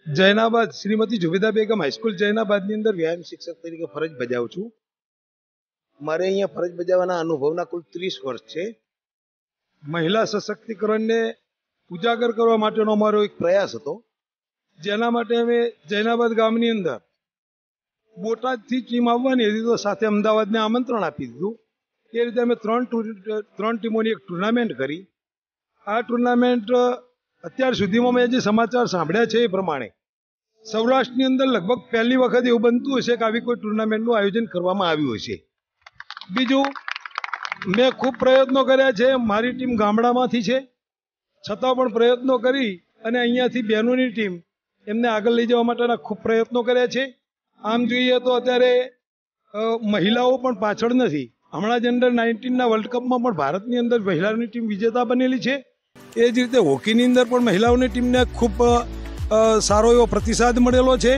जैनाबाद श्रीमती जुबेदा बेगम high school Jainabad ની અંદર વ્યાયામ શિક્ષક તરીકે ફરજ બજાવું છું। મારે અહીંયા ફરજ બજાવવાના અનુભવના કુલ 30 વર્ષ છે। મહિલા સશક્તિકરણને ઉજાગર કરવા માટેનો અમારો એક પ્રયાસ હતો, જેના માટે અમે જૈનાબાદ ગામની અંદર બોટાદથી ટીમ આવવાની હતી તો સાથે અમદાવાદને આમંત્રણ આપી દીધું। એ રીતે અમે ત્રણ ટીમોની એક ટુર્નામેન્ટ કરી। આ ટુર્નામેન્ટ અત્યાર સુધીમાં મેં જે સમાચાર સાંભળ્યા છે એ પ્રમાણે સૌરાષ્ટ્રની અંદર લગભગ પહેલી વખત એવું બનતું હશે કે આવી કોઈ ટુર્નામેન્ટનું આયોજન કરવામાં આવ્યું હશે। બીજું, મેં ખૂબ પ્રયત્નો કર્યા છે। મારી ટીમ ગામડામાંથી છે, છતાં પણ પ્રયત્નો કરી અને અહીંયાથી બહેનોની ટીમ એમને આગળ લઈ જવા માટેના ખૂબ પ્રયત્નો કર્યા છે। આમ જોઈએ તો અત્યારે મહિલાઓ પણ પાછળ નથી। હમણાં જ અંડર-19ના વર્લ્ડ કપમાં પણ ભારતની અંદર મહિલાઓની ટીમ વિજેતા બનેલી છે। એ જ રીતે હોકીની અંદર પણ મહિલાઓની ટીમને ખૂબ સારો એવો પ્રતિસાદ મળેલો છે।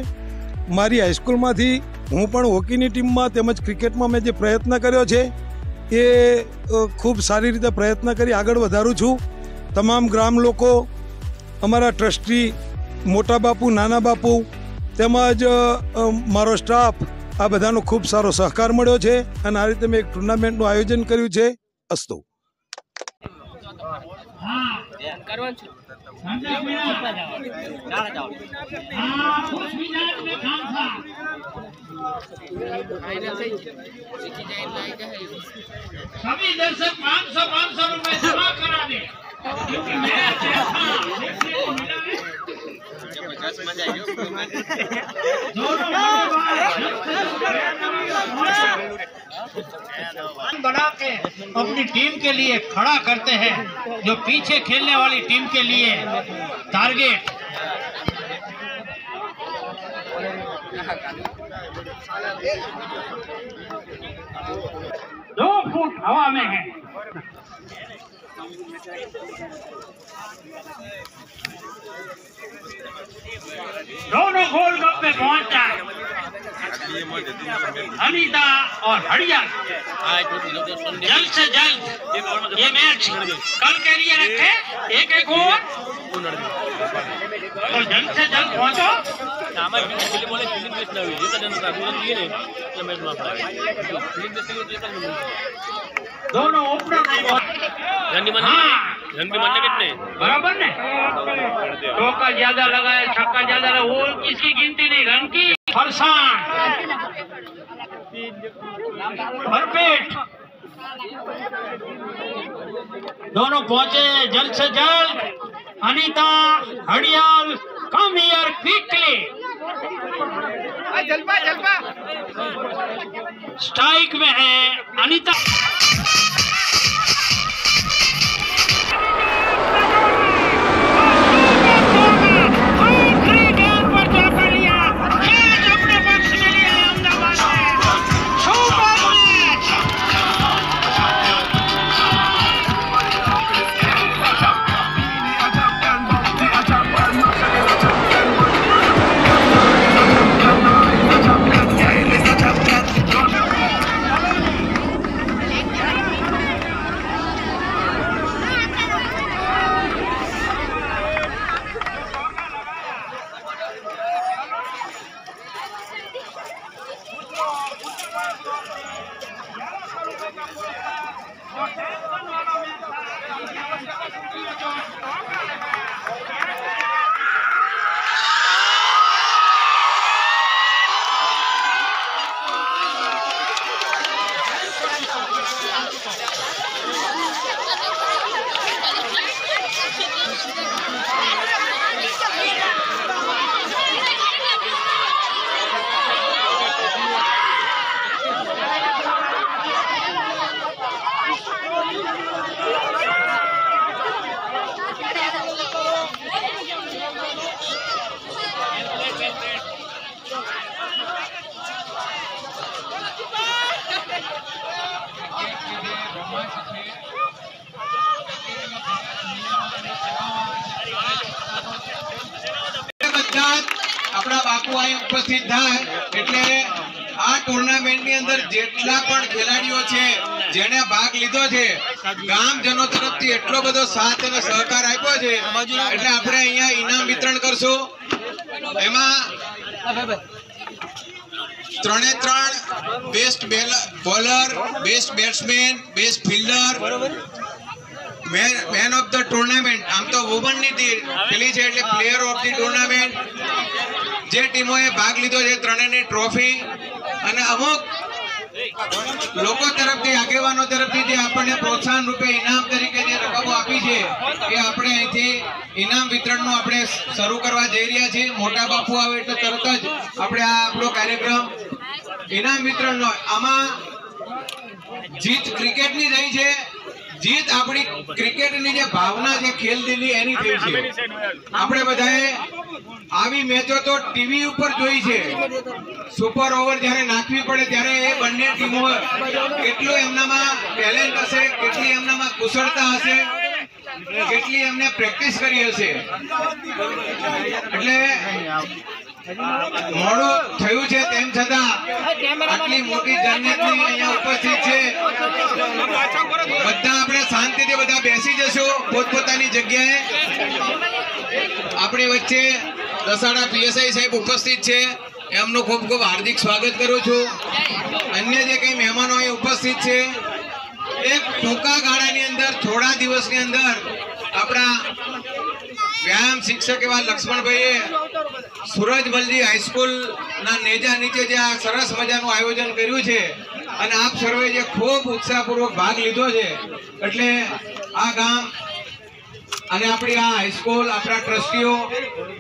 મારી હાઈસ્કૂલમાંથી હું પણ હોકીની ટીમમાં તેમજ ક્રિકેટમાં મેં જે પ્રયત્ન કર્યો છે એ ખૂબ સારી રીતે પ્રયત્ન કરી આગળ વધારું છું। તમામ ગ્રામ લોકો, અમારા ટ્રસ્ટી, મોટા બાપુ, નાના બાપુ તેમજ મારો સ્ટાફ, આ બધાનો ખૂબ સારો સહકાર મળ્યો છે અને આ રીતે મેં એક ટુર્નામેન્ટનું આયોજન કર્યું છે। અસ્તુ। सभी दर्शक 500 रुपए जमा करा दे, क्योंकि मेरा बना के अपनी टीम के लिए खड़ा करते हैं, जो पीछे खेलने वाली टीम के लिए टारगेट 2 फुट हवा में है। दोनों गोल कप में पहुंच जाए अनीता और हड़िया। जल्द से जल्द ये मैच कल के लिए रखे, एक ओवर, तो जल्द से जल्द पहुंचो। दोनों ओपनर बराबर ने चौका ज्यादा लगाया, छक्का ज्यादा लगा, वो किसकी गिनती नहीं, रन की। फरसान भरपेट दोनों पहुंचे जल्द से जल्द। Anita, Hadiyal, come here quickly. Jalpa strike में है अनीता। अपना बापू અહીં ઉપસ્થિત થાય એટલે આ ટુર્નામેન્ટની અંદર જેટલા પણ ખેલાડીઓ છે જેને ભાગ લીધો છે ગામજનો તરફથી એટલો બધો સાથ અને સહકાર આપ્યો છે એટલે આપણે અહીંયા ઇનામ વિતરણ કરશું. એમાં 3 best bowler, best batsman, best fielder, man of the tournament, આમ તો વુમનની પેલી છે એટલે પ્લેયર ઓફ ધી ટુર્નામેન્ટ, જે ટીમોએ ભાગ લીધો છે ત્રણેયની ટ્રોફી અને અમુક લોકો તરફથી, આગેવાનો તરફથી જે આપણને પ્રોત્સાહન રૂપે ઇનામ તરીકે જે રકમો આપી છે એ આપણે અહીંથી ઇનામ વિતરણનું આપણે શરૂ કરવા જઈ રહ્યા છીએ. મોટા બાપુ આવે એટલે તરત જ આપણે આ આપણો કાર્યક્રમ ઇનામ વિતરણનો, આમાં જીત ક્રિકેટની રહી છે. જીત આપણી ક્રિકેટની જે ભાવના છે, ખેલદિલી એની થઈ છે. આપણે બધાએ આવી મેચો તો ટીવી ઉપર જોઈ છે. સુપર ઓવર જ્યારે નાખવી પડે ત્યારે એ બંને ટીમો કેટલું એમનામાં ટેલેન્ટ હશે, કેટલી એમનામાં કુશળતા હશે, કેટલી એમને પ્રેક્ટિસ કરી હશે. એટલે મોડું થયું છે તેમ છતાં આટલી મોટી જનમેદની અહીંયા ઉપસ્થિત છે. બધા આપણે શાંતિથી બધા બેસી જશું પોતપોતાની જગ્યાએ. આપણી વચ્ચે દસાડા પીએસઆઈ સાહેબ ઉપસ્થિત છે, એમનું ખૂબ ખૂબ હાર્દિક સ્વાગત કરું છું. અન્ય જે કઈ મહેમાનો અહીં ઉપસ્થિત છે, એક ટૂંકા ગાળાની અંદર, થોડા દિવસની અંદર આપણા વ્યાયામ શિક્ષક એવા લક્ષ્મણભાઈએ સુરજમલજી હાઈસ્કૂલ ના નેજા નીચે જે આ સરસ મજાનું આયોજન કર્યું છે અને આપ સર્વે જે ખૂબ ઉત્સાહપૂર્વક ભાગ લીધો છે, એટલે આ ગામ અને આપણી આ હાઈસ્કૂલ, આપણા ટ્રસ્ટીઓ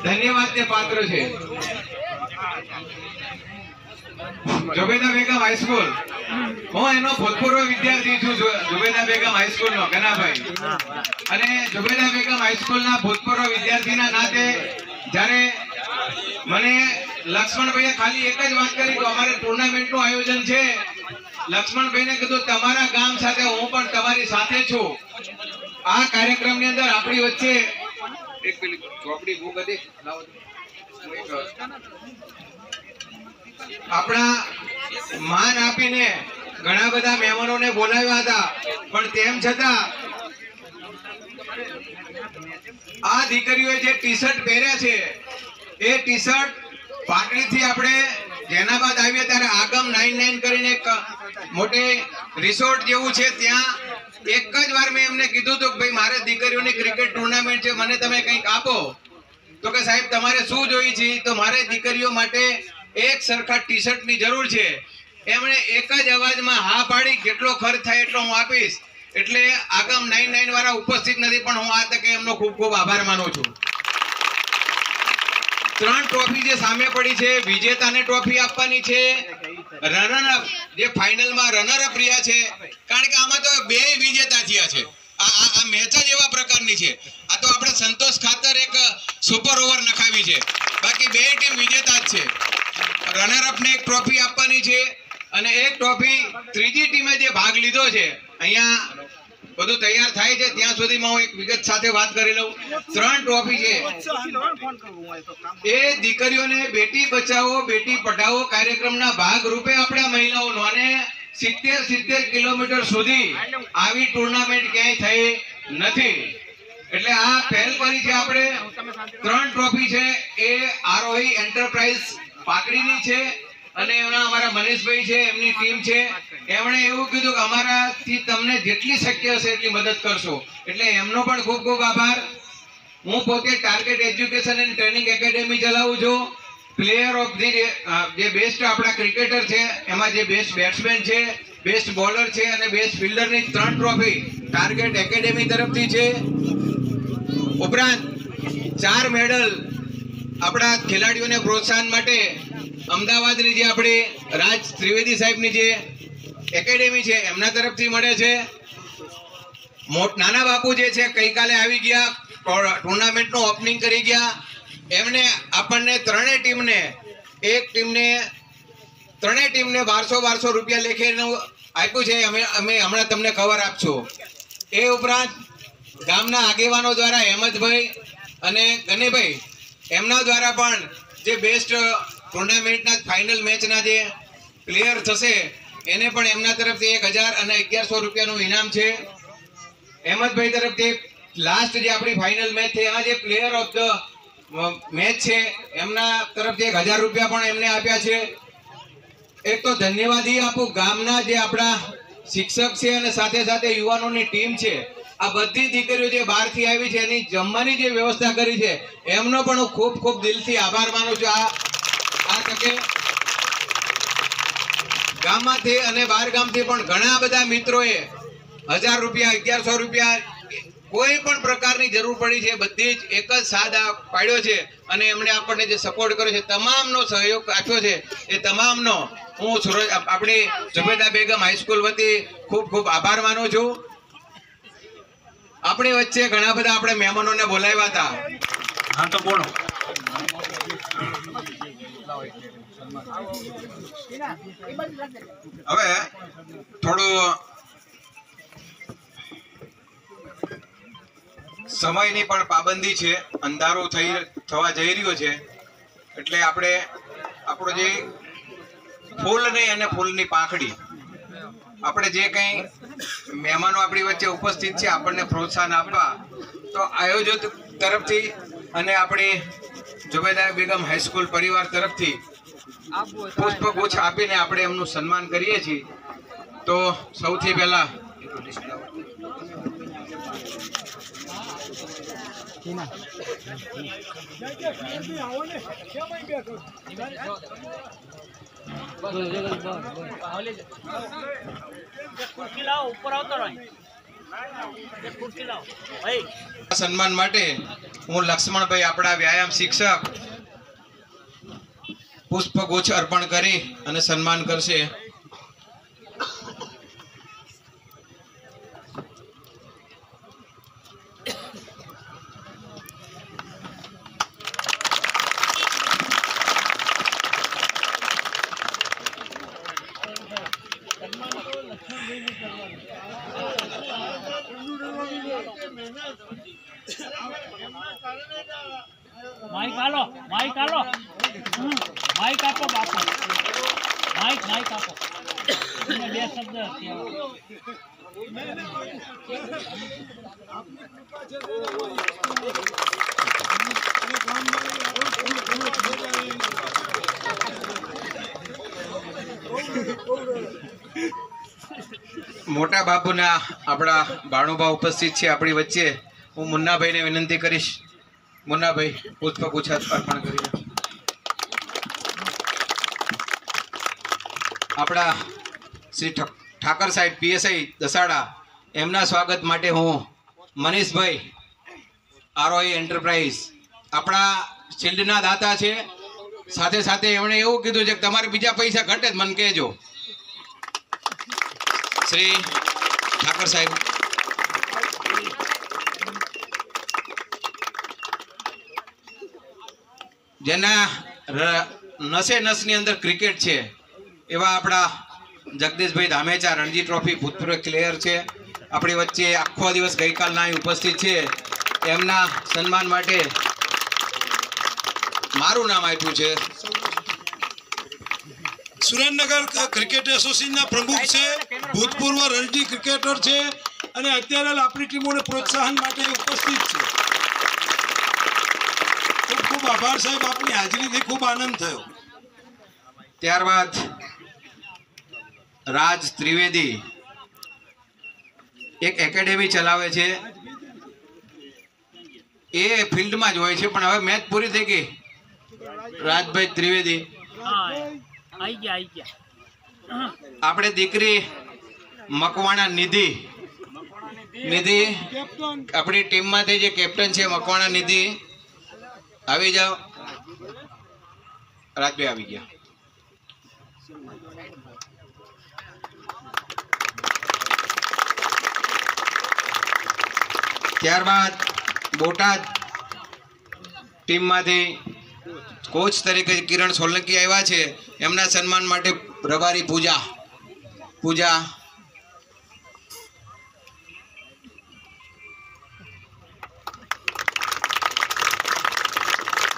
ધન્યવાદને પાત્ર છે. ઝુબેદા બેગમ હાઈસ્કૂલ, હું એનો ભૂતપૂર્વ વિદ્યાર્થી છું, ઝુબેદા બેગમ હાઈસ્કૂલનો ગનાભાઈ. અને ઝુબેદા બેગમ હાઈસ્કૂલના ભૂતપૂર્વ વિદ્યાર્થીના નાતે જ્યારે મને લક્ષ્મણભાઈએ ખાલી એક જ વાત કરી કે અમારે ટુર્નામેન્ટનું આયોજન છે, લક્ષ્મણભાઈને કીધું તમારા ગામ સાથે હું પણ તમારી સાથે છું. આ કાર્યક્રમની અંદર આપણી વચ્ચે એક પેલી ચોપડી બુક હતી, આપણા માન આપીને ઘણા બધા મહેમાનોને બોલાવ્યા હતા, પણ તેમ છતાં આ દીકરીઓએ જે ટી શર્ટ પહેર્યા છે એ ટી શર્ટ પાટડીથી આપણે જેનાબાદ આવીએ ત્યારે આગમ 99 કરીને એક મોટે રિસોર્ટ જેવું છે, ત્યાં એક જ વાર મેં એમને કીધું હતું કે ભાઈ મારે દીકરીઓની ક્રિકેટ ટુર્નામેન્ટ છે, મને તમે કંઈક આપો. તો કે સાહેબ તમારે શું જોઈએ છે? તો મારે દીકરીઓ માટે એક સરખા ટી શર્ટની જરૂર છે. એમણે એક જ અવાજમાં હા પાડી, કેટલો ખર્ચ થાય એટલો હું આપીશ. એટલે આગમ 99 વાળા ઉપસ્થિત નથી, પણ હું આ તકે એમનો ખૂબ ખૂબ આભાર માનું છું. 3 ટ્રોફી જે સામે પડી છે, વિજેતાને ટ્રોફી આપવાની છે, રનર અપ જે ફાઇનલમાં રનર અપ રહ્યા છે, કારણ કે આમાં તો 2 વિજેતા થયા છે. આ મેચ જ એવા પ્રકારની છે. આ તો આપણે સંતોષ ખાતર એક સુપર ઓવર નખાવી છે, બાકી 2 ટીમ વિજેતા જ છે. રનર અપને એક ટ્રોફી આપવાની છે અને એક ટ્રોફી ત્રીજી ટીમે જે ભાગ લીધો છે. અહીંયા બધું તૈયાર થાય છે ત્યાં સુધીમાં હું એક વિગત સાથે વાત કરી લઉં. 3 ટ્રોફી છે એ દીકરીઓને બેટી બચાવો બેટી પઢાઓ કાર્યક્રમના ભાગ રૂપે આપણા મહિલાઓનો, અને 70 કિલોમીટર સુધી આવી ટુર્નામેન્ટ ક્યાંય થઈ નથી. એટલે આ પહેલ કરી છે આપણે. 3 ટ્રોફી છે એ આરોહી એન્ટરપ્રાઇઝ પાકડીની છે અને એમના અમારા મનીષભાઈ છે, એમની ટીમ છે. એમણે એવું કીધું કે અમારાથી તમને જેટલી શક્ય હશે એટલી મદદ કરશો, એટલે એમનો પણ ખૂબ ખૂબ આભાર. હું પોતે target education and training academy ચલાવું છું. પ્લેયર ઓફ ધી જે બેસ્ટ આપણા ક્રિકેટર છે, એમાં જે બેસ્ટ બેટ્સમેન છે, બેસ્ટ બોલર છે અને બેસ્ટ ફિલ્ડરની 3 ટ્રોફી ટાર્ગેટ એકેડેમી તરફથી છે. ઉપરાંત 4 મેડલ આપણા ખેલાડીઓને પ્રોત્સાહન માટે અમદાવાદની જે આપણે રાજ ત્રિવેદી સાહેબની જે એકેડેમી છે એમના તરફથી મળે છે. નાના બાપુ જે છે ગઈકાલે આવી ગયા, ટુર્નામેન્ટનું ઓપનિંગ કરી ગયા. એમને આપણને ત્રણેય ટીમને 1200 રૂપિયા લેખેનું આપ્યું છે. અમે હમણાં તમને કવર આપશું. એ ઉપરાંત ગામના આગેવાનો દ્વારા હેમંતભાઈ અને ગનેભાઈ એમના દ્વારા પણ જે બેસ્ટ ટુર્નામેન્ટના ફાઇનલ મેચના જે પ્લેયર થશે એને પણ એમના તરફથી 1000 અને 1100 રૂપિયાનું ઇનામ છે. અહેમદભાઈ તરફથી લાસ્ટ જે આપણી ફાઇનલ મેચ થઈ એમાં જે પ્લેયર ઓફ ધ મેચ છે એમના તરફથી 1000 રૂપિયા પણ એમને આપ્યા છે. એક તો ધન્યવાદ એ આપું ગામના જે આપણા શિક્ષક છે અને સાથે સાથે યુવાનોની ટીમ છે, આ બધી દીકરીઓ જે બહારથી આવી છે એની જમવાની જે વ્યવસ્થા કરી છે એમનો પણ હું ખૂબ ખૂબ દિલથી આભાર માનું છું. આ તકે ગામમાંથી અને બહાર ગામથી પણ ઘણા બધા મિત્રોએ 1000 રૂપિયા 1100 રૂપિયા કોઈ પણ પ્રકારની જરૂર પડી છે બધી જ એક જ સાદા પાડ્યો છે અને એમણે આપણને જે સપોર્ટ કર્યો છે તમામનો સહયોગ આપ્યો છે એ તમામનો હું આપણી ઝુબેદા બેગમ હાઈસ્કૂલ વતી ખૂબ ખૂબ આભાર માનું છું. આપણી વચ્ચે ઘણા બધા આપણે મહેમાનોને બોલાવ્યા હતા. હા તો બોલો. હવે થોડું સમયની પણ પાબંદી છે, અંધારું થવા જઈ રહ્યો છે એટલે આપણે આપણો જે ફૂલ નહીં અને ફૂલની પાંખડી આપણે જે કંઈ મહેમાનો આપણી વચ્ચે ઉપસ્થિત છે આપણને પ્રોત્સાહન આપવા તો આયોજક તરફથી અને આપણી ઝુબેદા બેગમ હાઈસ્કૂલ પરિવાર તરફથી પુષ્પગુચ્છ આપીને આપણે એમનું સન્માન કરીએ છીએ. તો સૌથી પહેલા સન્માન માટે હું લક્ષ્મણભાઈ આપણા વ્યાયામ શિક્ષક પુષ્પગુચ્છ અર્પણ કરી અને સન્માન કરશે. માઈક આલો માઈક આપો બાપુ, માઈક આપો. બે શબ્દ મોટા બાપુના આપણા બાણુભા ઉપસ્થિત છે આપણી વચ્ચે. હું મુન્નાભાઈને વિનંતી કરીશ, મુન્નાભાઈ પુષ્પગુચ્છ અર્પણ કરી. આપણા શ્રી ઠાકર સાહેબ પીએસઆઈ દસાડા એમના સ્વાગત માટે હું મનીષભાઈ આરઓઈ એન્ટરપ્રાઇઝ આપણા શિલ્ડના દાતા છે, સાથે સાથે એમણે એવું કીધું છે કે તમારે બીજા પૈસા ઘટે જ મને કહેજો. શ્રી ઠાકર સાહેબ જેના નસે નસની અંદર ક્રિકેટ છે એવા આપણા જગદીશભાઈ ધામેચા રણજી ટ્રોફી ભૂતપૂર્વ પ્લેયર છે, આપણી વચ્ચે આખો દિવસ ગઈકાલના ઉપસ્થિત છે. એમના સન્માન માટે મારું નામ આપ્યું છે. સુરેન્દ્રનગર ક્રિકેટ એસોસિએશનના પ્રમુખ છે, ભૂતપૂર્વ રણજી ક્રિકેટર છે અને અત્યારે આપણી ટીમોને પ્રોત્સાહન માટે ઉપસ્થિત છે. ખૂબ ખૂબ આભાર સાહેબ, આપની હાજરીથી ખૂબ આનંદ થયો. ત્યારબાદ રાજ ત્રિવેદી એક એકેડેમી ચલાવે છે, એ ફિલ્ડમાં જ હોય છે પણ હવે મેચ પૂરી થઈ ગઈ. રાજભાઈ ત્રિવેદી આપણે દીકરી મકવાણા નિધિ આપણી ટીમમાંથી જે કેપ્ટન છે મકવાણા નિધિ આવી જાઓ. રાજભાઈ આવી ગયા. ત્યારબાદ બોટાદ ટીમમાંથી કોચ તરીકે કિરણ સોલંકી આવ્યા છે, એમના સન્માન માટે પ્રભારી પૂજા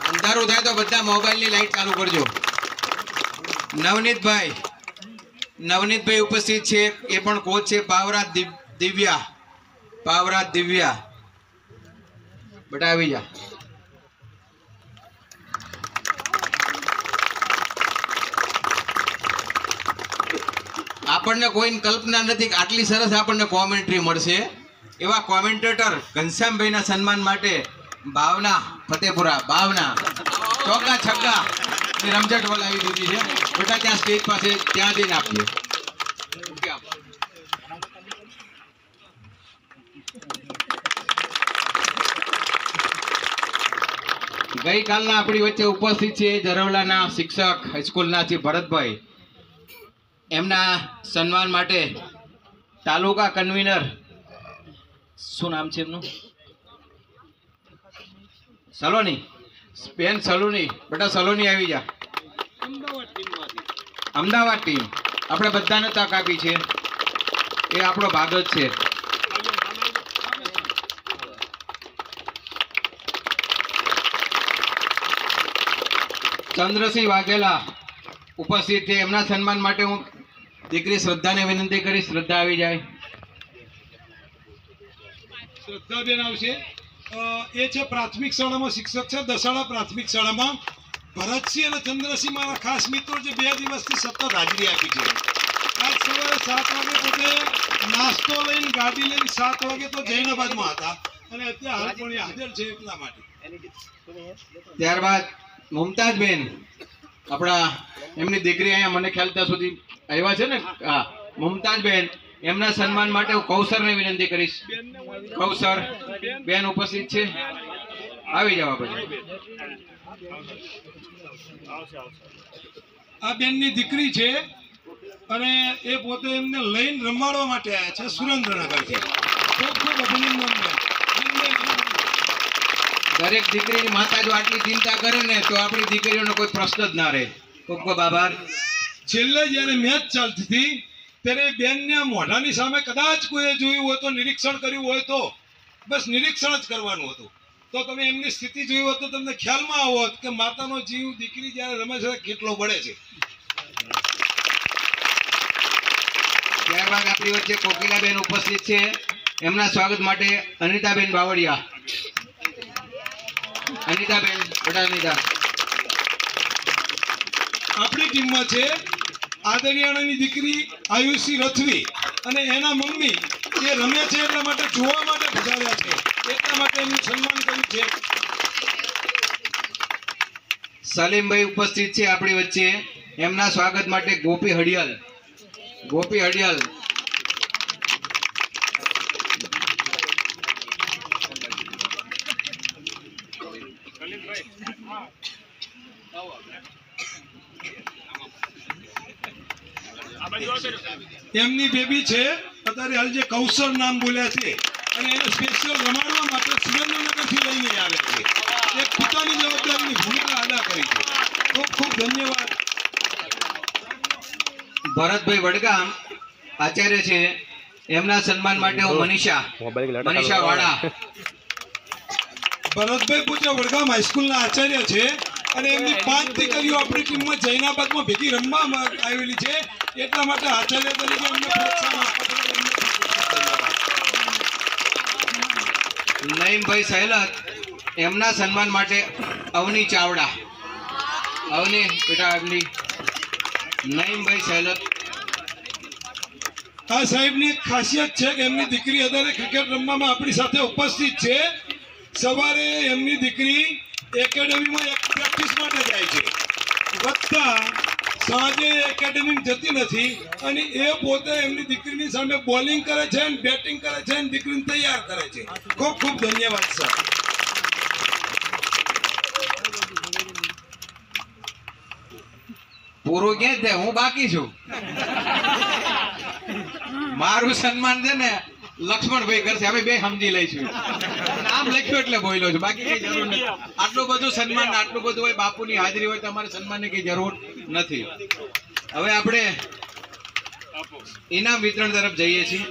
અંધારું થાય તો બધા મોબાઈલની લાઈટ ચાલુ કરજો. નવનીતભાઈ નવનીતભાઈ ઉપસ્થિત છે, એ પણ કોચ છે. પાવરાજ દિવ્યા બેટા આવી જા. આપણને કોઈ કલ્પના નથી કે આટલી સરસ આપણને કોમેન્ટ્રી મળશે. એવા કોમેન્ટેટર ઘનશ્યામભાઈના સન્માન માટે ભાવના ફતેપુરા ભાવના ચોગ્ગા છગ્ગા ની રમઝટ બોલાવી દીધી છે. બેટા ત્યાં સ્ટેજ પાસે ત્યાં જઈને આપીએ. ગઈકાલના આપણી વચ્ચે ઉપસ્થિત છે જરવલાના શિક્ષક હાઈસ્કૂલના છે ભરતભાઈ. એમના સન્માન માટે તાલુકા કન્વીનર, શું નામ છે એમનું? સલોની બેન સલોની. બેટા સલોની આવી જા. અમદાવાદ ટીમ આપણે બધાને તક આપી છે, એ આપણો ભાગ જ છે. ચંદ્રસિંહ વાઘેલા ઉપસ્થિત છે. એમના સન્માન માટે હું દીકરી શ્રદ્ધાને વિનંતી કરીશ. શ્રદ્ધા આવી જાય. શ્રદ્ધાબેન આવશે. એ છે પ્રાથમિક શાળામાં શિક્ષક છે, દસાડા પ્રાથમિક શાળામાં. ભરતસિંહ અને ચંદ્રસિંહ મારા ખાસ મિત્રો જે 2 દિવસથી સતત હાજરી આપી છે. આજ સવારે 7 વાગે પોતે નાસ્તો લઈને ગાડી લઈને 7 વાગે તો જૈનાબાદમાં હતા અને અત્યારે હાલ પણ હાજર છે એટલા માટે. ત્યારબાદ મુમતાજબેન આપણા એમની દીકરી અહીંયા મને ખ્યાલ ત્યાં સુધી આવ્યા છે ને. હા, મુમતાજબેન એમના સન્માન માટે હું કૌશરને વિનંતી કરીશ. કૌશર બેન ઉપસ્થિત છે, આવી જવા પછી. આ બેનની દીકરી છે અને એ પોતે એમને લઈને રમાડવા માટે આવ્યા છે સુરેન્દ્રનગરથી. ખૂબ ખૂબ અભિનંદન. દરેક દીકરીની માતા જો આટલી ચિંતા કરે ને તો આપણી દીકરીઓનો કોઈ પ્રશ્ન જ ના રહે. ખૂબ ખૂબ આભાર. છેલ્લે જ્યારે મેચ ચાલતી હતી ત્યારે બેનને મોઢાની સામે કદાચ કોઈએ જોયું હોય તો, નિરીક્ષણ કર્યું હોય તો, બસ નિરીક્ષણ જ કરવાનું હતું, તો તમે એમની સ્થિતિ જોઈ હોત તો તમને ખ્યાલમાં આવોત કે માતાનો જીવ દીકરી જ્યારે રમે છે કેટલો બળે છે. ત્યારબાદ આપણી વચ્ચે કોકિલાબેન ઉપસ્થિત છે. એમના સ્વાગત માટે અનિતાબેન બાવળિયા. અનિતાબેન બેટા અનિતા આપણી ટીમમાં છે. આદરિયાણાની દીકરી આયુષી રથવી અને એના મમ્મી એ રમે છે એટલા માટે જોવા માટે પધાર્યા છે, એટલા માટે એમનું સન્માન કર્યું છે. સલીમભાઈ ઉપસ્થિત છે આપણી વચ્ચે. એમના સ્વાગત માટે ગોપી હડિયાલ. ગોપી હડિયાલ એમની બેબી છે અત્યારે હાલ જે કૌશર નામ બોલ્યા છે અને એને સ્પેશિયલ રમાડવા માટે સુરેન્દ્રનગરથી લઈને આવે છે. એક પિતાની જવાબદારીની ભૂમિકા અદા કરી છે. ખૂબ ખૂબ ધન્યવાદ. ભરતભાઈ વડગામ આચાર્ય છે. એમના સન્માન માટે હું મનીષા વાળા. ભરતભાઈ પોતે વડગામ હાઈસ્કૂલના આચાર્ય છે અને એમની 5 દીકરીઓ આપણી ટીમમાં જૈનાબાદમાં ભેગી રમવા આવેલી છે, એટલા માટે આચાર્ય તરીકે એમને પ્રોત્સાહન આપવા. નઈમભાઈ સહેલત એમના સન્માન માટે અવની ચાવડા. અવની બેટા અવની. નઈમભાઈ સહેલત. આ સાહેબની એક ખાસિયત છે કે એમની દીકરી અત્યારે ક્રિકેટ રમવામાં આપણી સાથે ઉપસ્થિત છે. સવારે એમની દીકરી એકેડેમીમાં એક પ્રેક્ટિસ માટે જાય છે, વત્તા સાંજે એકેડેમી જતી નથી અને એ પોતે એમની દીકરીની સામે બોલિંગ કરે છે અને બેટિંગ કરે છે અને દીકરીને તૈયાર કરે છે. ખૂબ ખૂબ ધન્યવાદ સર. પૂરું ક્યાં છે? હું બાકી છું. મારું સન્માન છે ને લક્ષ્મણભાઈ કરશે. અમે બે સમજી લઈશું. નામ લખ્યું એટલે બોલ્યો છું, બાકી કઈ જરૂર નથી. આટલું બધું સન્માન, આટલું બધું હોય, બાપુની હાજરી હોય તો અમારે સન્માનની કઈ જરૂર નથી. હવે આપણે ઇનામ વિતરણ તરફ જઈએ છીએ.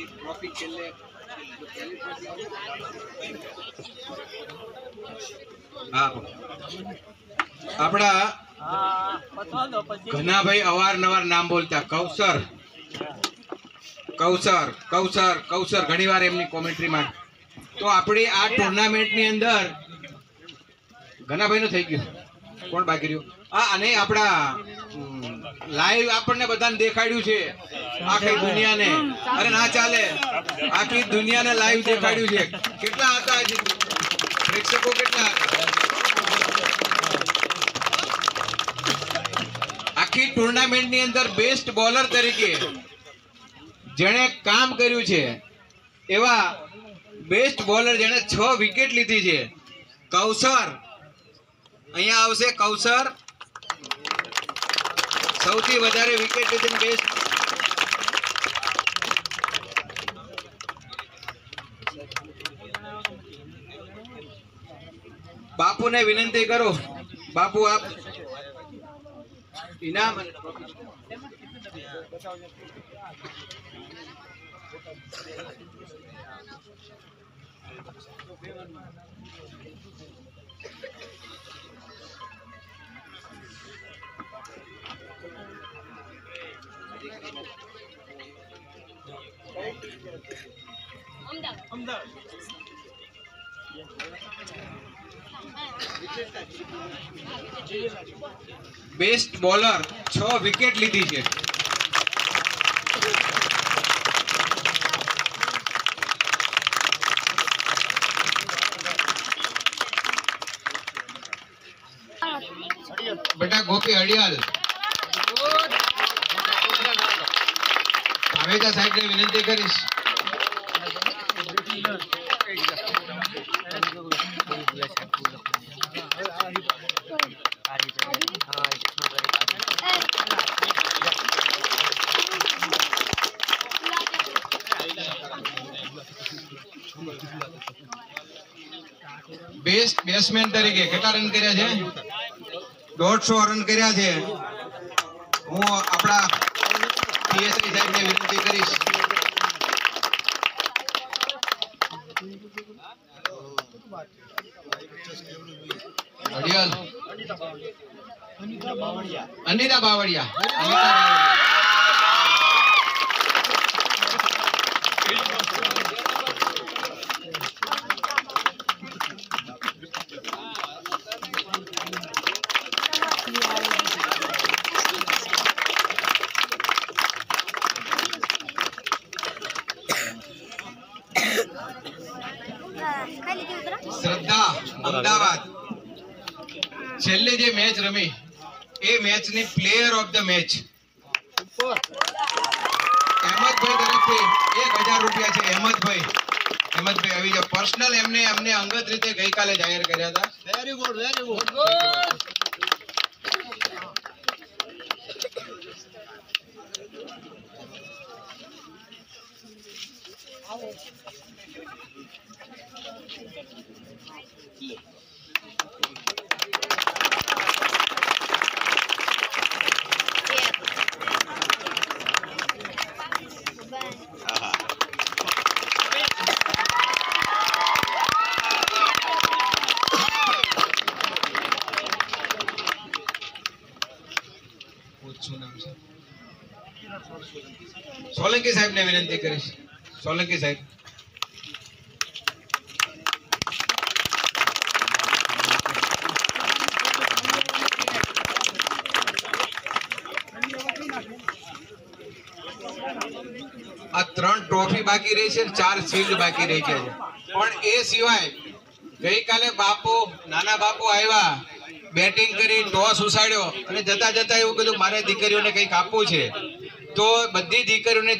ટ્રોફી ખેલે હા આપણા ઘનાભાઈ અવારનવાર નામ બોલતા કૌશર કૌશર કૌશર કૌશર ઘણીવાર એમની કોમેન્ટ્રીમાં તો આપણી આ ટુર્નામેન્ટની અંદર ઘનાભાઈ નું થઈ ગયું કોણ બાકી રહ્યું અને આપણા લાઈવ આપણને બધાને દેખાડ્યું છે આખી દુનિયાને અરે ના ચાલે આખી દુનિયાને લાઈવ દેખાડ્યું છે કેટલા હતા પ્રેક્ષકો કેટલા હતા આખી ટુર્નામેન્ટની અંદર બેસ્ટ બોલર તરીકે જેણે કામ કર્યું છે એવા બેસ્ટ બોલર જેણે 6 વિકેટ લીધી છે કૌશર અહીંયા આવશે કૌશર સૌથી વધારે વિકેટ લીધી બેસ્ટ બાપુને વિનંતી કરો બાપુ આપ ઇનામ અને બેસ્ટ બોલર 6 વિકેટ લીધી છે બેટા ગોપી હડિયાલ આવેદા સાહેબ ને વિનંતી કરીશ બેસ્ટ બેટ્સમેન તરીકે કેટલા રન કર્યા છે 150 રન કર્યા છે હું આપણા પીએસઆઈ સાહેબને વિનંતી કરીશ અડિયાલ અનિતા બાવળિયા શ્રદ્ધા અમદાવાદ છેલ્લે જે મેચ રમી એ મેચની પ્લેયર ઓફ ધ મેચ અહેમદભાઈ તરફથી 1000 રૂપિયા છે અહેમદભાઈ આવી જાવ પર્સનલ અમને અંગત રીતે ગઈકાલે જાહેર કર્યા હતા વેરી ગુડ સોલંકી સાહેબ ને વિનંતી કરીશ સોલંકી સાહેબ આ 3 ટ્રોફી બાકી રહી છે 4 શીલ્ડ બાકી રહી છે પણ એ સિવાય ગઈકાલે નાના બાપુ આવ્યા બેટિંગ કરી ટોસ ઉછાળ્યો અને જતા જતા એવું કીધું મારે દીકરીઓને કંઈક આપવું છે તો બધી દીકરીઓને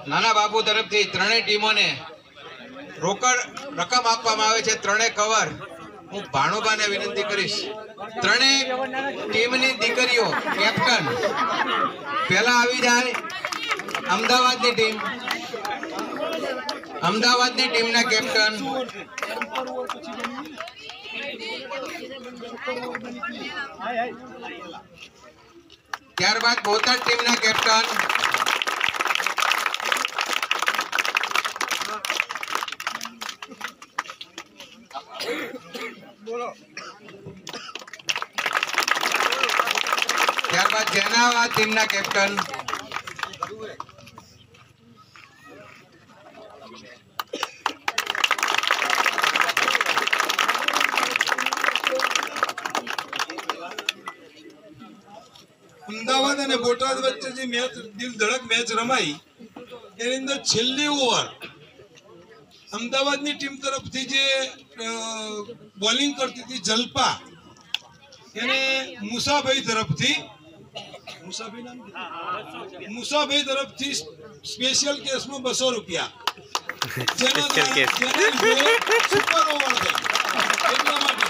નાના બાપુ તરફથી 3 ટીમોને રોકડ રકમ આપવામાં આવે છે 3 કવર હું ભાણુબાને વિનંતી કરીશ 3 ટીમની દીકરીઓ કેપ્ટન પહેલા આવી જાય અમદાવાદની ટીમના કેપ્ટન ત્યારબાદ બોટાદ ટીમના કેપ્ટન ત્યારબાદ જેનાબાદ ટીમના કેપ્ટન અમદાવાદ અને બોટાદ વચ્ચે જે મેચ દિલ ધડક મેચ રમાઈ એની અંદર છેલ્લી ઓવર અમદાવાદની ટીમ તરફથી જે બોલિંગ કરતી હતી જલપા એને મુસાભાઈ તરફથી સ્પેશિયલ કેસમાં 200 રૂપિયા જેના સુપર ઓવર થઈ એટલા માટે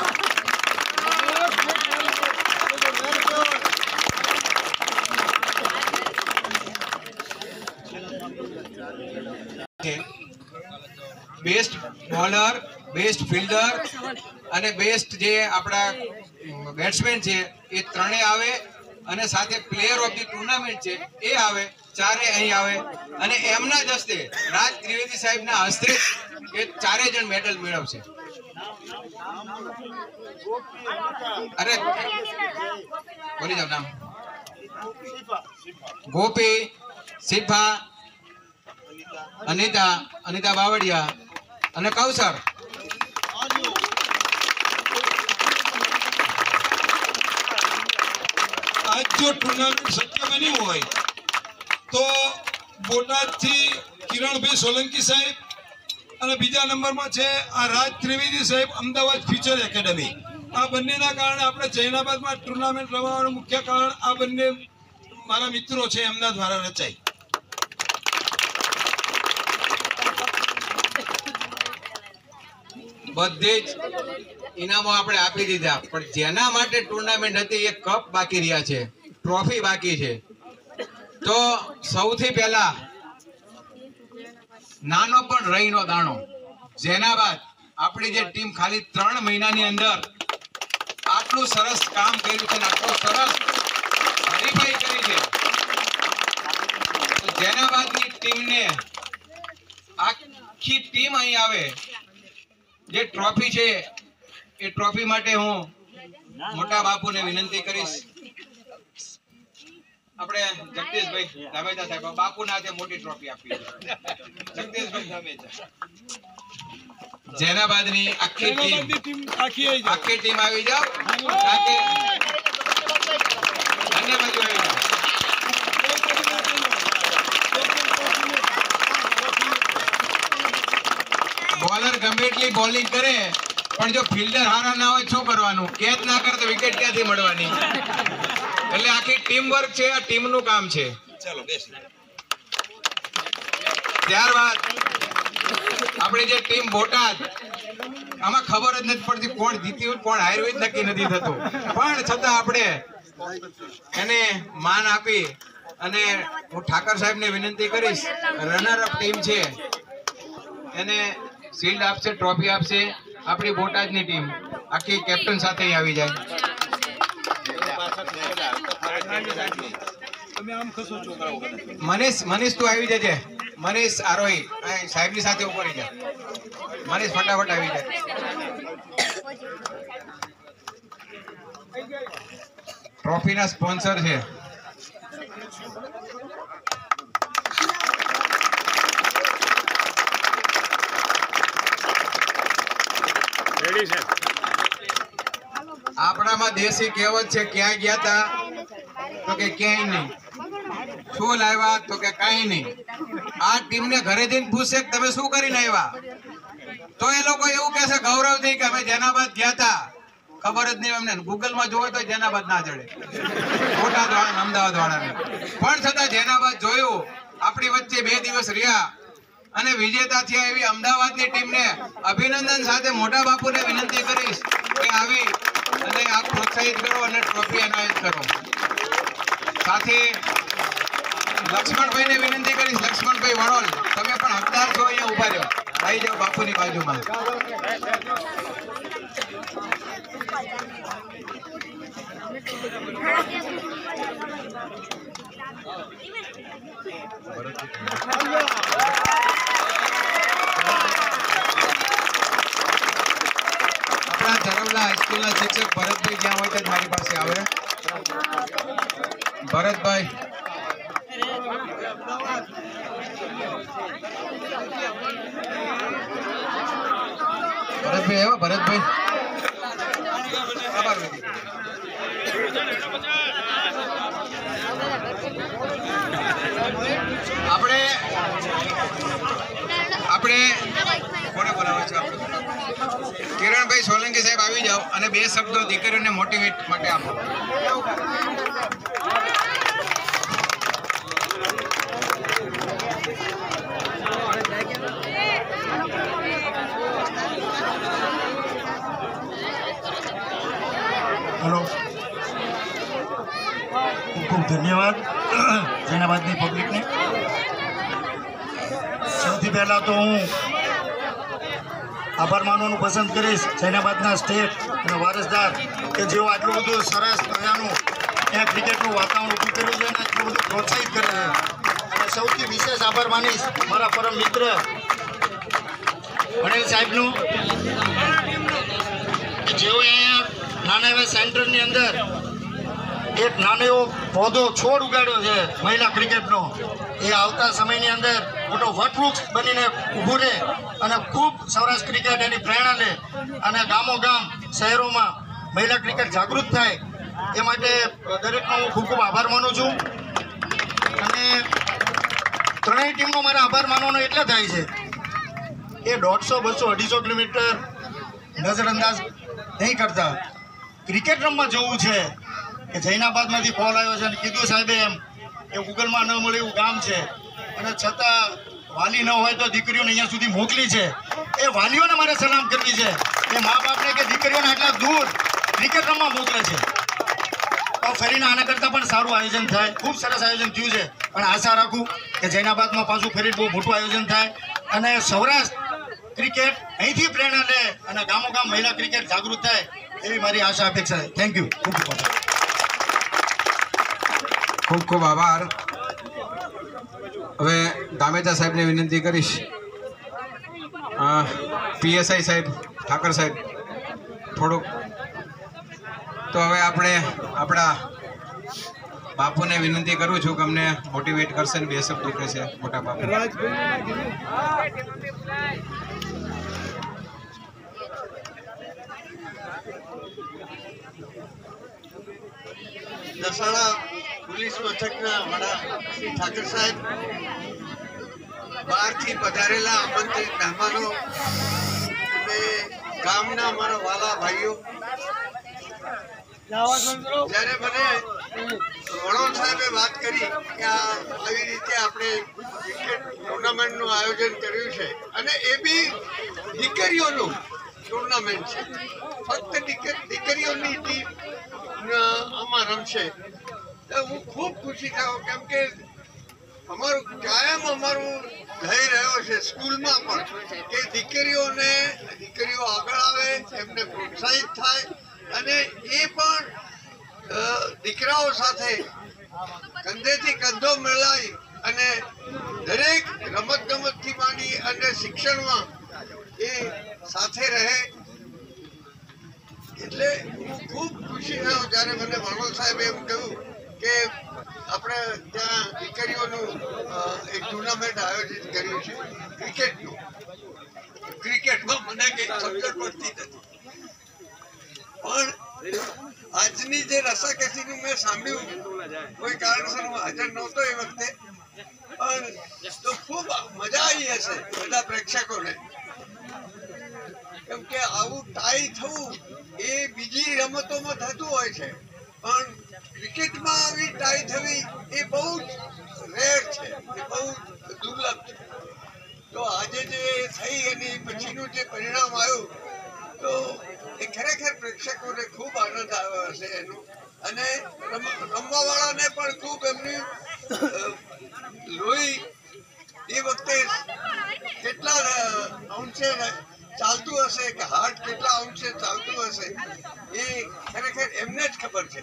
બેસ્ટ બોલર, બેસ્ટ ફિલ્ડર અને બેસ્ટ જે આપણા બેટ્સમેન છે એ ત્રણેય આવે અને સાથે પ્લેયર ઓફ ધી ટુર્નામેન્ટ છે એ આવે, ચારે અહીં આવે અને એમના જ હસ્તે રાજ ત્રિવેદી સાહેબના હસ્તે એ ચારે જણ મેડલ મેળવશે. અરે બોલી જાવ નામ. ગોપી, શિફા, અનિતા બાવળિયા અને કૌશર. આજ જો ટુર્નામેન્ટ શક્ય બન્યું હોય તો બોટાદથી કિરણભાઈ સોલંકી સાહેબ અને બીજા નંબરમાં છે આ રાજ ત્રિવેદી સાહેબ અમદાવાદ ફ્યુચર એકેડમી. આ બંનેના કારણે આપણે જૈનાબાદમાં ટુર્નામેન્ટ રમવાનું મુખ્ય કારણ આ બંને મારા મિત્રો છે એમના દ્વારા રચાઈ. બધે જ ઇનામો આપણે આપી દીધા, પણ જેના માટે ટુર્નામેન્ટ હતી એ કપ બાકી રહ્યા છે, ટ્રોફી બાકી છે. તો સૌથી પહેલા નાનો પણ રહીનો દાણો જેનાબાદ આપણી જે ટીમ ખાલી 3 મહિનાની અંદર આટલું સરસ કામ કર્યું છે, આટલું સરસ હરીફાઈ કરી છે. તો જેનાબાદની ટીમને આખી ટીમ અહીં આવે. જે ટ્રોફી છે એ ટ્રોફી માટે હું મોટા બાપુને વિનંતી કરીશ. આપણે જગદીશભાઈ ધામેચા સાહેબ બાપુના હાથે મોટી ટ્રોફી આપી. જગદીશભાઈ ધામેચા, જેનાબાદની આખી ટીમ આવી જાવ. ધન્યવાદ. આવી જાવ. બોલર ગમે એટલી બોલિંગ કરે પણ જો ફિલ્ડર હારા ના હોય શું કરવાનું? કેચ ના કરે તો વિકેટ ક્યાંથી મળવાની? એટલે આખી ટીમ વર્ક છે, આ ટીમ નું કામ છે. ચાલો બેસી. ત્યારબાદ આપણી જે ટીમ બોટાદ, આમાં ખબર જ નથી પડતી કોણ જીત્યું કોણ હાર્યું જ નક્કી નથી થતું, પણ છતાં આપણે એને માન આપી અને હું ઠાકર સાહેબને વિનંતી કરીશ, રનર અપ ટીમ છે એને શિલ્ડ આપશે, ટ્રોફી આપશે. આપણી બોટાદની ટીમ આખી કેપ્ટન સાથે આવી જાય. મનીષ તું આવી જજે. મનીષ આરોહી સાહેબની સાથે ઉપર જા. મનીષ ફટાફટ આવી જાય. ટ્રોફીના સ્પોન્સર છે આપણામાં દેશી કહેવત છે, ક્યાં ગયા તા તો કે ક્યાંય નહીં, શું લાવ્યા તો કે કાંઈ નહીં. આ ટીમને ઘરે જઈને પૂછશે કે તમે શું કરીને આવ્યા તો એ લોકો એવું કહેશે ગૌરવથી કે અમે જેનાબાદ ગયા તા. ખબર જ નહીં અમને. ગૂગલમાં જોવો તો જેનાબાદ ના જડે, બોટાદ વાળા અમદાવાદ વાળાને. પણ છતાં જેનાબાદ જોયું, આપણી વચ્ચે 2 દિવસ રહ્યા અને વિજેતા થયા એવી અમદાવાદની ટીમને અભિનંદન સાથે મોટા બાપુને વિનંતી કરીશ કે આવી અને આ પ્રોત્સાહિત કરો અને ટ્રોફી એનાયત કરો. સાથે લક્ષ્મણભાઈને વિનંતી કરીશ, લક્ષ્મણભાઈ વડોલ તમે પણ હકદાર છો, અહીંયા ઉભા રહ્યો, આવી જાઓ બાપુની બાજુમાં. આપણા ધરમલા હાઈસ્કૂલના શિક્ષક ભરતભાઈ જ્યાં હોય ત્યાં મારી પાસે આવે. ભરતભાઈ, ભરતભાઈ આભાર વિધિ. આપણે કોને બોલાવે છે? કિરણભાઈ સોલંકી સાહેબ આવી જાઓ અને 2 શબ્દો દીકરીઓને મોટિવેટ માટે આપો. હેલો, ખૂબ ખૂબ ધન્યવાદ જૈનાબાદની પબ્લિકને. સૌથી પહેલાં તો હું આભાર માનવાનું પસંદ કરીશ જૈનાબાદના સ્ટેટ અને વારસદાર કે જેઓ આટલું બધું સરસ મજાનું ત્યાં ક્રિકેટનું વાતાવરણ ઊભું કર્યું છે અને એટલું બધું પ્રોત્સાહિત કરે છે. અને સૌથી વિશેષ આભાર માનીશ મારા પરમ મિત્ર વણેલ સાહેબનું કે જેઓ અહીંયા નાના એવા સેન્ટરની અંદર એક નાનો એવો પૌધો છોડ ઉગાડ્યો છે મહિલા ક્રિકેટનો. એ આવતા સમયની અંદર મોટો વટવૃક્ષ બનીને ઊભું રહે અને ખૂબ સૌરાષ્ટ્ર ક્રિકેટ એની પ્રેરણા લે અને ગામો ગામ શહેરોમાં મહિલા ક્રિકેટ જાગૃત થાય એ માટે દરેકનો હું ખૂબ ખૂબ આભાર માનું છું. અને ત્રણેય ટીમનો મારે આભાર માનવાનો એટલે થાય છે એ 150, 200, 250 કિલોમીટર નજરઅંદાજ નહીં કરતા. ક્રિકેટ રમવા જવું છે કે જૈનાબાદમાંથી કોલ આવ્યો છે અને કીધું સાહેબે એમ કે ગૂગલમાં ન મળે એવું ગામ છે અને છતાં વાલી ન હોય તો દીકરીઓને અહીંયા સુધી મોકલી છે. એ વાલીઓને મારે સલામ કરવી છે એ મા બાપને કે દીકરીઓને આટલા દૂર ક્રિકેટ રમવા મોકલે છે. તો ફરીને આના કરતાં પણ સારું આયોજન થાય. ખૂબ સરસ આયોજન થયું છે અને આશા રાખું કે જૈનાબાદમાં પાછું ફરી બહુ મોટું આયોજન થાય અને સૌરાષ્ટ્ર ક્રિકેટ અહીંથી પ્રેરણા લે અને ગામો ગામ મહિલા ક્રિકેટ જાગૃત થાય એવી મારી આશા અપેક્ષા છે. Thank you. ખૂબ ખૂબ આભાર. ખૂબ ખૂબ આભાર. હવે દામેજા સાહેબને વિનંતી કરીશ. પીએસઆઈ સાહેબ, ઠાકર સાહેબ થોડુંક. તો હવે આપણે આપણા બાપુને વિનંતી કરું છું કે અમને મોટિવેટ કરશે ને 2 શબ્દો કહેશે. મોટા બાપુ દસાડા પોલીસ મથકના વડા શ્રી ઠાકર સાહેબ, બહારથી પધારેલા આમંત્રિત મહેમાનો અને ગામના મારા વાલા ભાઈઓ, જ્યારે મને વણોલ સાહેબે વાત કરી કે આવી રીતે આપણે ક્રિકેટ ટુર્નામેન્ટનું આયોજન કર્યું છે અને એ બી દીકરીઓનું ટુર્નામેન્ટ છે, ફક્ત દીકરીઓની ટીમ આમાં રમશે, હું ખૂબ ખુશી થયો. કેમ કે અમારું કાયમ અમારું થઈ રહ્યો છે સ્કૂલમાં પણ કે દીકરીઓ આગળ આવે, એમને પ્રોત્સાહિત થાય અને એ પણ દીકરાઓ સાથે કંધેથી કંધો મિલાવી અને દરેક રમતગમતથી માંડી અને શિક્ષણમાં એ સાથે રહે. એટલે હું ખૂબ ખુશી થયો જ્યારે મને વણોલ સાહેબે એમ કહ્યું કે આપણે ત્યાં દીકરીઓનું એક ટુર્નામેન્ટ આયોજિત કર્યું છે ક્રિકેટનું. ક્રિકેટમાં મને કંઈ સમજણ પડતી નથી, પણ આજની જે રસાકસીનું મેં સાંભળ્યું, કોઈ કારણસર હું હાજર નહોતો એ વખતે, પણ તો ખૂબ મજા આવી હશે બધા પ્રેક્ષકોને. કેમ કે આવું ટાઈ થવું એ બીજી રમતોમાં થતું હોય છે, પણ ક્રિકેટમાં આવી ટાઈ થવી એ બહુ જ રેર છે, એ બહુ દુર્લભ છે. તો આજે જે થઈ એની પછીનું જે પરિણામ આવ્યું તો એ ખરેખર પ્રેક્ષકોને ખૂબ આનંદ આવ્યો હશે એનું, અને રમવાવાળાને પણ ખૂબ એમની લોહી એ વખતે કેટલા અંશે ચાલતું હશે કે હાર્ટ કેટલા અંશે ચાલતું હશે એ ખરેખર એમને જ ખબર છે.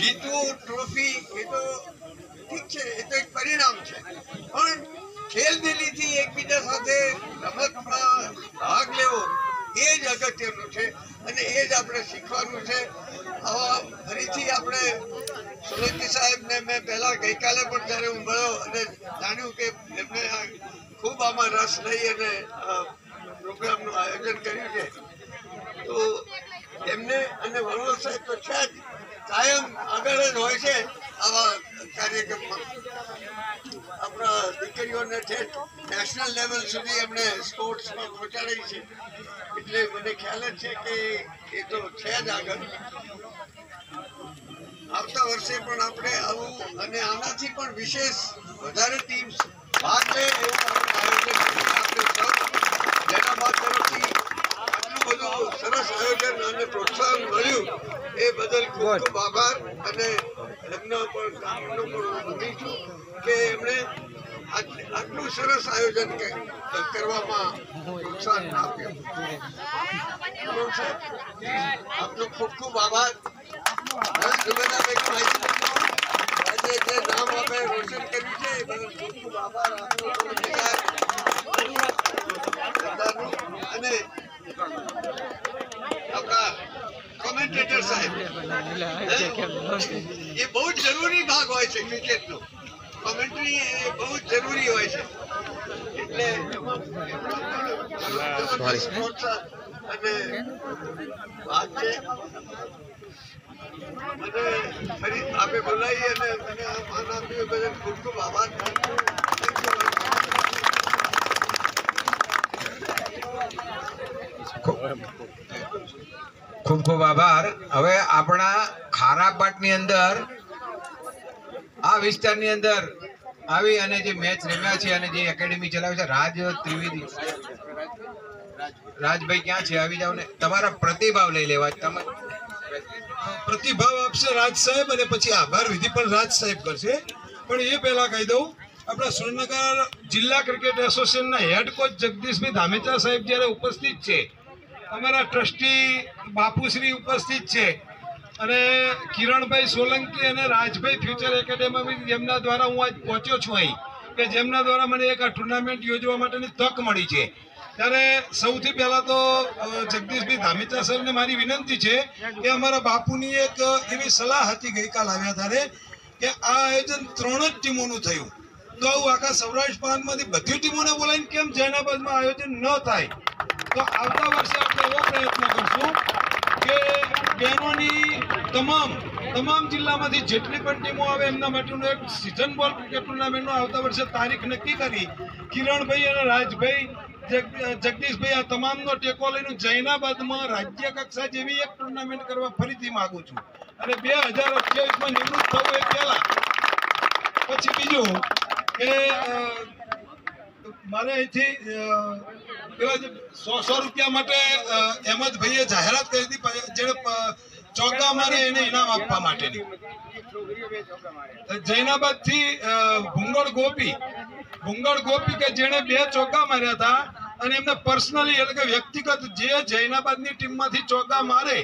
જીતવું ટ્રોફી એ તો ઠીક છે, એ તો એક પરિણામ છે, પણ ખેલદિલીથી એકબીજા સાથે રમતમાં ભાગ લેવો એ જ અગત્યનું છે અને એ જ આપણે શીખવાનું છે. આવા ફરીથી આપણે સોલંકી સાહેબને મેં પહેલા ગઈકાલે પણ જ્યારે હું મળ્યો અને જાણ્યું કે એમને ખૂબ આમાં રસ લઈ અને પ્રોગ્રામનું આયોજન કર્યું છે, તો એમને અને વડોલ સાહેબ તો છે જ, કાયમ આગળ જ હોય છે આવા કાર્યક્રમમાં. આપણા દીકરીઓને નેશનલ લેવલ સુધી એમણે સ્પોર્ટ્સમાં પહોંચાડી છે, એટલે મને ખ્યાલ જ છે કે એ તો છે જ આગળ. આવતા વર્ષે પણ આપણે આવું અને આનાથી પણ વિશેષ વધારે ટીમ્સ ભાગ લે એવું આપણે આયોજન કરીએ. આપણે સૌ જેના બાદ તરફથી આટલું બધું સરસ આયોજન અને પ્રોત્સાહન મળ્યું એ બદલ ખૂબ ખૂબ આભાર. અને એમનો પણ કામનો પણ વંદન છું કે એમણે આટલું સરસ આયોજન કરવામાં પ્રોત્સાહન આપ્યું. આપનો ખૂબ ખૂબ આભાર. સુભેદા બેગમ આજે જે નામ આપણે રોશન કર્યું છે એ બદલ ખૂબ ખૂબ આભાર આપનો અને આપણા કોમેન્ટેટર સાહેબ, એ બહુ જ જરૂરી ભાગ હોય છે ક્રિકેટનો. કોમેન્ટ્રી એ બહુ જ જરૂરી હોય છે, એટલે અને વાત છે. મને ફરી આપે બોલાવી અને મને આ માન આપ્યું બદલ ખૂબ ખૂબ આભાર. ખૂબ ખૂબ આભાર. હવે આપણા ખારાપાટની અંદર આ વિસ્તારની અંદર આવી અને જે મેચ રમ્યા છે અને જે એકેડેમી ચલાવે છે રાજ ત્રિવેદી, રાજભાઈ ક્યાં છે? આવી જાવ ને, તમારા પ્રતિભાવ લઈ લેવા. તમે પ્રતિભાવ આપશે રાજ સાહેબ અને પછી આભાર વિધિ પણ રાજ સાહેબ કરશે. પણ એ પહેલા કહી દઉં, આપણા સુરેન્દ્રનગર જિલ્લા ક્રિકેટ એસોસિએશનના હેડ કોચ જગદીશભાઈ ધામેચા સાહેબ જ્યારે ઉપસ્થિત છે, અમારા ટ્રસ્ટી બાપુશ્રી ઉપસ્થિત છે અને કિરણભાઈ સોલંકી અને રાજભાઈ ફ્યુચર એકેડેમી જેમના દ્વારા હું આજ પહોંચ્યો છું અહીં, કે જેમના દ્વારા મને એક આ ટુર્નામેન્ટ યોજવા માટેની તક મળી છે. ત્યારે સૌથી પહેલા તો જગદીશભાઈ ધામેચા સાહેબને મારી વિનંતી છે કે અમારા બાપુની એક એવી સલાહ હતી ગઈકાલ આવ્યા ત્યારે કે આ આયોજન 3 જ ટીમોનું થયું, તો આવું આખા સૌરાષ્ટ્ર પ્રાંતમાંથી બધી ટીમોને બોલાવીને કેમ જૈનાબાદમાં આયોજન ન થાય? તો આવતા વર્ષે આપણે એવો પ્રયત્ન કરશું કે બહેનોની તમામ જિલ્લામાંથી જેટલી પણ ટીમો આવે એમના માટેનું એક સિઝન બોલ ક્રિકેટ ટુર્નામેન્ટનો આવતા વર્ષે તારીખ નક્કી કરી કિરણભાઈ અને રાજભાઈ જગદીશભાઈ આ તમામનો ટેકો લઈને જૈનાબાદમાં રાજ્ય કક્ષા જેવી એક ટુર્નામેન્ટ કરવા ફરીથી માંગુ છું. અને 2028માં નિવૃત્ત થવું એ પહેલા. પછી બીજું કે મારે અહીંથી પેલા $100 રૂપિયા માટે અહેમદભાઈએ જાહેરાત કરી હતી, જેને ચોગ્ગા મારે એને ઇનામ આપવા માટેની. જૈનાબાદથી ભુંગળ ગોપી કે જેણે 2 ચોગ્ગા માર્યા હતા અને એમને પર્સનલી એટલે કે વ્યક્તિગત જે જૈનાબાદની ટીમમાંથી ચોગ્ગા મારે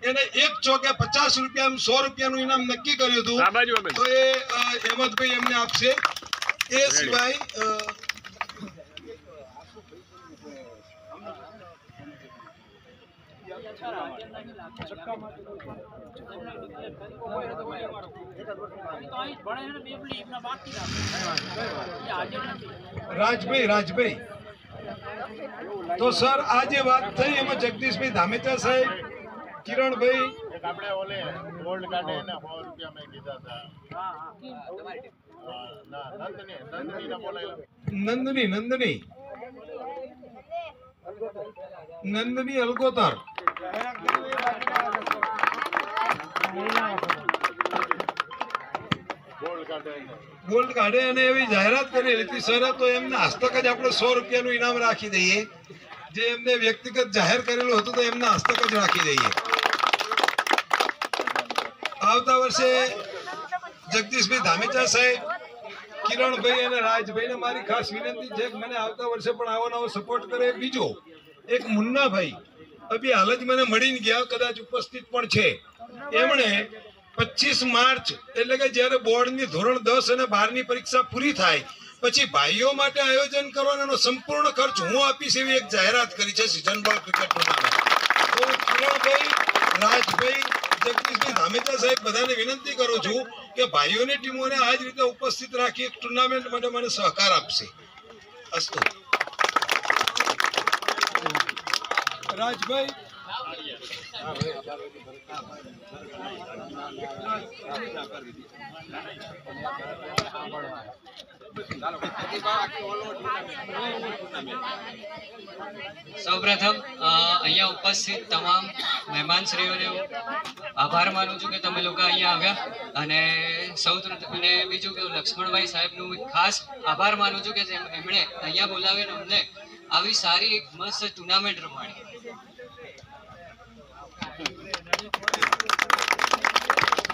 એને 1 ચોગ્ગે 50 રૂપિયા $100 રૂપિયાનું ઇનામ નક્કી કર્યું હતું, તો એ અહેમદભાઈ એમને આપશે. એ સિવાય રાજભાઈ તો સર આ જે વાત થઈ એમાં જગદીશભાઈ ધામેચા સાહેબ, કિરણભાઈ આપણે ઓલે ગોલ્ડ કાઢે ને 100 રૂપિયા મેં કીધા હતા. નંદની ને બોલાયેલો. નંદની અલગોતર ગોલ્ડ કાઢે અને એવી જાહેરાત કરી હતી સર, તો એમના હસ્તક જ આપણે $100 રૂપિયાનું ઇનામ રાખી દઈએ. જે એમને વ્યક્તિગત જાહેર કરેલું હતું તો એમના હસ્તક જ રાખી દઈએ. આવતા વર્ષે જગદીશભાઈ ધામેચા સાહેબ, કિરણભાઈ અને રાજભાઈને મારી ખાસ વિનંતી છે કે મને આવતા વર્ષે પણ આવો નવો સપોર્ટ કરે. બીજો એક મુન્નાભાઈ અભી હાલ જ મને મળીને ગયા, કદાચ ઉપસ્થિત પણ છે, એમણે 25 માર્ચ એટલે કે જ્યારે બોર્ડની ધોરણ 10 અને 12 ની પરીક્ષા પૂરી થાય પછી ભાઈઓ માટે આયોજન કરવાનો સંપૂર્ણ ખર્ચ હું આપીશ એવી એક જાહેરાત કરી છે સિઝન બોલ ક્રિકેટ ટુર્નામેન્ટ. તો કિરણભાઈ, રાજભાઈ, જગદીશભાઈ ધામેચા સાહેબ બધાને વિનંતી કરું છું કે ભાઈઓની ટીમોને આ જ રીતે ઉપસ્થિત રાખી એક ટુર્નામેન્ટ માટે મને સહકાર આપશે. અસ્તુ. રાજભાઈ સૌપ્રથમ અહીંયા ઉપસ્થિત તમામ મહેમાનશ્રીઓને આભાર માનું છું કે તમે લોકો અહીંયા આવ્યા અને અને બીજું કે લક્ષ્મણભાઈ સાહેબનું ખાસ આભાર માનું છું કે એમણે અહીંયા બોલાવીને અમને આવી સારી એક મસ્ત ટુર્નામેન્ટ રમાડી.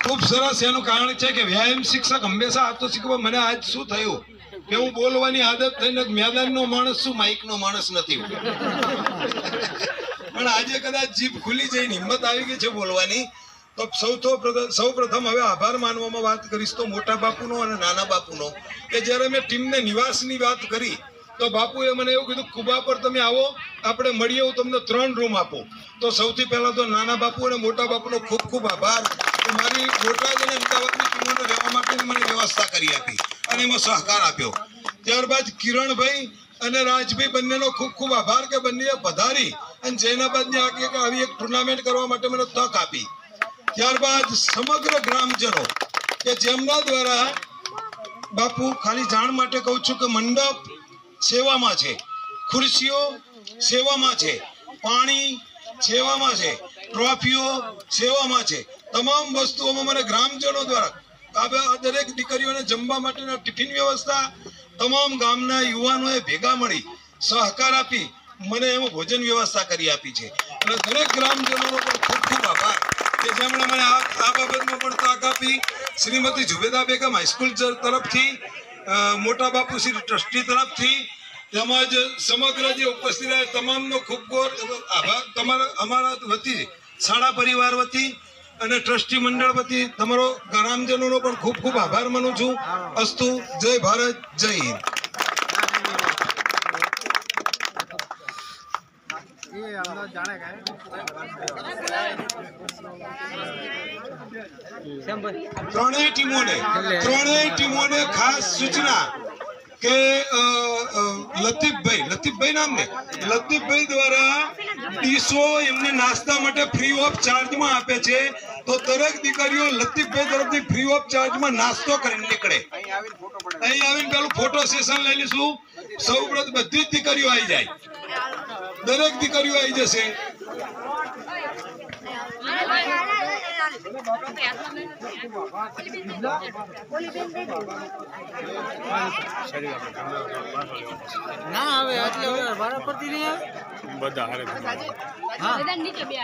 ખૂબ સરસ. એનું કારણ છે કે વ્યાયામ શિક્ષક હંમેશા આપતો શીખવા. મને આજ શું થયું કે હું બોલવાની આદત થઈને મેદાનનો માણસ છું, માઇકનો માણસ નથી. પણ આજે કદાચ જીભ ખુલી જઈને હિંમત આવી ગઈ છે બોલવાની. તો સૌ પ્રથમ હવે આભાર માનવામાં વાત કરીશ તો મોટા બાપુનો અને નાના બાપુનો કે જ્યારે મેં ટીમને નિવાસની વાત કરી તો બાપુએ મને એવું કીધું કુબા પર તમે આવો, આપણે મળીએ, હું તમને 3 રૂમ આપું. તો સૌથી પહેલા તો નાના બાપુ અને મોટા બાપુનો ખૂબ ખૂબ આભાર. મારી બોટાદ અને અમદાવાદની ટીમોને રહેવા માટેની મને વ્યવસ્થા કરી આપી અને એમાં સહકાર આપ્યો. ત્યારબાદ કિરણભાઈ અને રાજભાઈ બંનેનો ખૂબ ખૂબ આભાર કે બંનેએ પધારી અને જૈનાબાદની આવી એક ટુર્નામેન્ટ કરવા માટે મને તક આપી. ત્યારબાદ સમગ્ર ગ્રામજનો કે જેમના દ્વારા બાપુ ખાલી જાણ માટે કહું છું કે મંડપ સેવામાં છે, ખુરશીઓ સેવામાં છે, પાણી સેવામાં છે, ટ્રોફીઓ સેવામાં છે. તમામ વસ્તુઓમાં મને ગ્રામજનો દ્વારા આ દરેક દીકરીઓને જમવા માટેના ટિફિન વ્યવસ્થા તમામ ગામના યુવાનોએ ભેગા મળી સહકાર આપી મને એમાં ભોજન વ્યવસ્થા કરી આપી છે. અને દરેક ગ્રામજનોનો પણ ખૂબ ખૂબ આભાર કે જેમણે મને આ બાબતમાં પણ તાક આપી. શ્રીમતી ઝુબેદા બેગમ હાઈસ્કૂલ તરફથી, મોટા બાપુ શ્રી ટ્રસ્ટી તરફથી તેમજ સમગ્ર જે ઉપસ્થિત રહ્યા તમામનો ખૂબ ખૂબ આભાર. અમારા વતી, શાળા પરિવાર વતી અને ટ્રસ્ટી મંડળ વતી તમારો ગ્રામજનોનો પણ ખૂબ ખૂબ આભાર માનું છું. અસ્તુ. જય ભારત, જય હિન્દ. ત્રણેય ટીમોને ખાસ સૂચના કે લતીફભાઈ નામને લતીફભાઈ દ્વારા ડીશો એમને નાસ્તા માટે ફ્રી ઓફ ચાર્જમાં આપે છે. તો દરેક દીકરીઓ લતીફભાઈ તરફથી ફ્રી ઓફ ચાર્જમાં નાસ્તો કરીને નીકળે. અહીં આવીને પેલું ફોટો સેશન લઈ લઈશું. સૌ પ્રથમ બધી જ દીકરીઓ આવી જાય, દરેક દીકરીઓ આવી જશે. ના હવે એટલે વારા પડતી નહીં આવે બધા હારે. હા નીચે બે